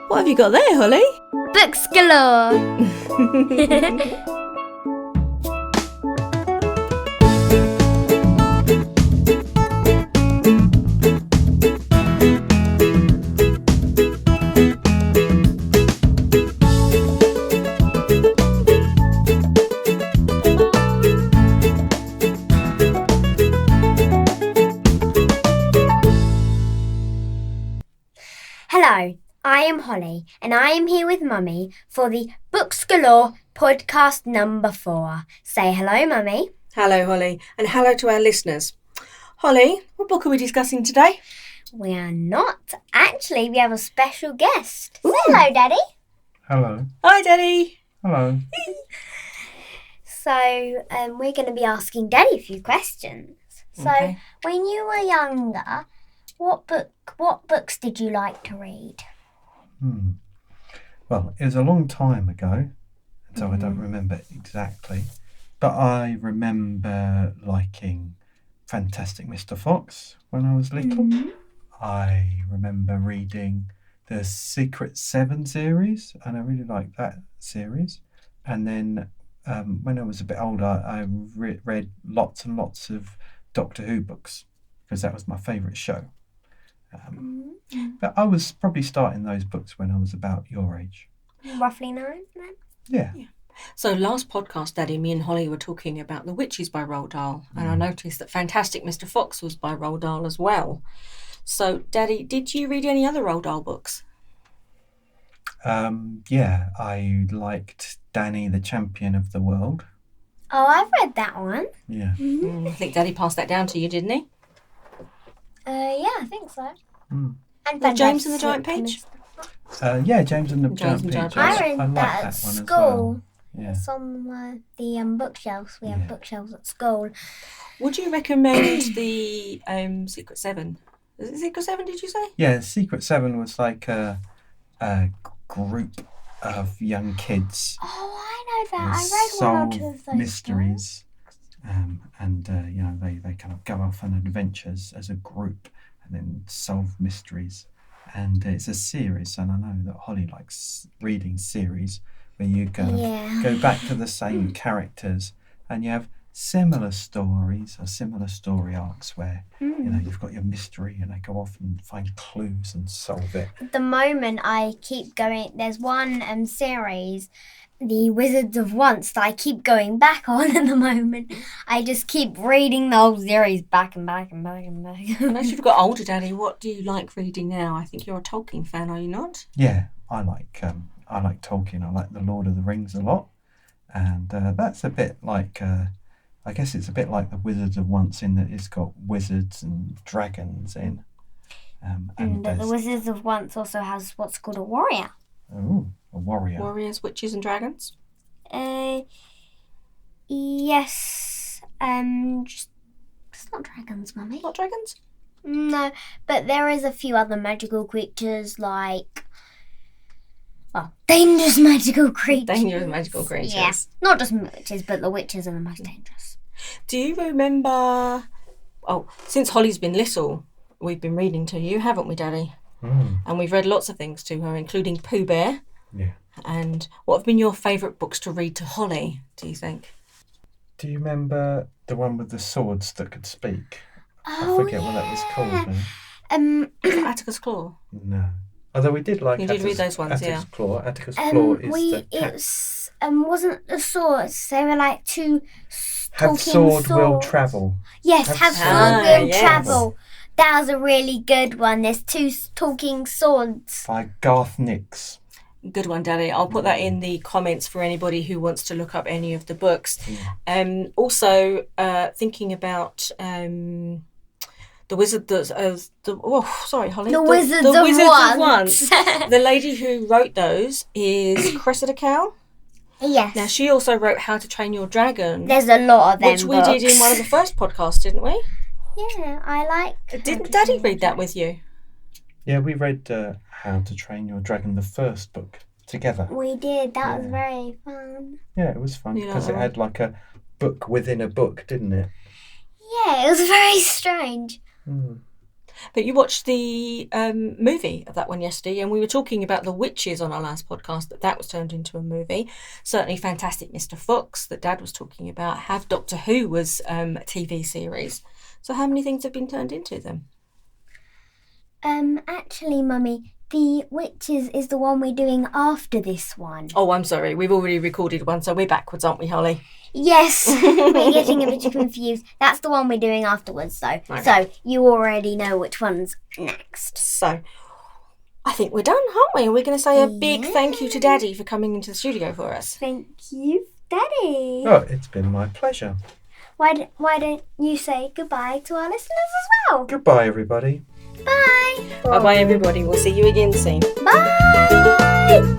What have you got there, Holly? Books galore! Hello, I am Holly, and I am here with Mummy for the Books Galore podcast number 4. Say hello, Mummy. Hello, Holly, and hello to our listeners. Holly, what book are we discussing today? We are not. Actually, we have a special guest. Say hello, Daddy. Hello. Hi, Daddy. Hello. So, we're going to be asking Daddy a few questions. So, Okay. when you were younger, what books did you like to read? Well, it was a long time ago, so I don't remember exactly. But I remember liking Fantastic Mr. Fox when I was little. I remember reading the Secret 7 series, and I really liked that series. And then when I was a bit older, I read lots and lots of Doctor Who books, because that was my favourite show. But I was probably starting those books when I was about your age. Roughly 9 then? Yeah. So last podcast, Daddy, me and Holly were talking about The Witches by Roald Dahl, and I noticed that Fantastic Mr. Fox was by Roald Dahl as well. So, Daddy, did you read any other Roald Dahl books? Yeah, I liked Danny, the Champion of the World. Oh, I've read that one. Yeah. I think Daddy passed that down to you, didn't he? Yeah, I think so. Mm. And Was James and the Fantastic Giant Peach? Yeah, James and the James Giant and Peach. Giant I Peach. read liked that at one as school. well. Yeah. It's on the bookshelves. We have Yeah. bookshelves at school. Would you recommend the Secret 7? Is it Secret 7, did you say? Yeah, Secret 7 was like a group of young kids Oh, I know that. who I read one or two solve of those. mysteries. They kind of go off on adventures as a group and then solve mysteries. And it's a series, and I know that Holly likes reading series where you go back to the same characters and you have similar stories or similar story arcs where you've got your mystery and they go off and find clues and solve it. At the moment, I keep going. There's one series, The Wizards of Once, that I keep going back on at the moment. I just keep reading the whole series back and back and back and back. As you've got older, Daddy, what do you like reading now? I think you're a Tolkien fan, are you not? Yeah, I like Tolkien. I like The Lord of the Rings a lot, and that's a bit like I guess it's a bit like The Wizards of Once in that it's got wizards and dragons in. The Wizards of Once also has what's called a warrior. Oh, a warrior. Warriors, Witches and Dragons? Yes. It's not dragons, Mummy. Not dragons? No, but there is a few other magical creatures like, dangerous magical creatures. Dangerous magical creatures. Yeah, not just witches, but the witches are the most dangerous. Do you remember... Oh, since Holly's been little, we've been reading to you, haven't we, Daddy? And we've read lots of things to her, including Pooh Bear. Yeah. And what have been your favourite books to read to Holly, do you think? Do you remember the one with the swords that could speak? Oh, I forget what that was called now. Atticus Claw? No. Although we did like You did read those ones, Atticus yeah. Claw. Atticus Claw is the it cat. was wasn't the swords. They were like two Have talking sword will swords. travel. Yes, Have have sword sword will will yes. travel. That was a really good one. There's two talking swords. By Garth Nix. Good one, Daddy. I'll put that in the comments for anybody who wants to look up any of the books. Also, thinking about the Wizard sorry, Holly. The Wizards of Once. The lady who wrote those is Cressida Cowell. Yes. Now, she also wrote How to Train Your Dragon, There's a lot of them which we did in one of the first podcasts, didn't we? Yeah, I like. Didn't Daddy read that with you? Yeah, we read How to Train Your Dragon, the first book, together. We did. That was very fun. Yeah, it was fun You know because that it one? had like a book within a book, didn't it? Yeah, it was very strange. But you watched the movie of that one yesterday, and we were talking about The Witches on our last podcast, that was turned into a movie. Certainly Fantastic Mr. Fox, that Dad was talking about. Have Doctor Who was a TV series. So how many things have been turned into them? Actually, Mummy, The Witches is the one we're doing after this one. Oh, I'm sorry. We've already recorded one, so we're backwards, aren't we, Holly? Yes, we're getting a bit confused. That's the one we're doing afterwards, though. Okay. So you already know which one's next. So I think we're done, aren't we? We're going to say a big thank you to Daddy for coming into the studio for us. Thank you, Daddy. Oh, it's been my pleasure. Why don't you say goodbye to our listeners as well? Goodbye, everybody. Bye. Bye-bye, everybody. We'll see you again soon. Bye.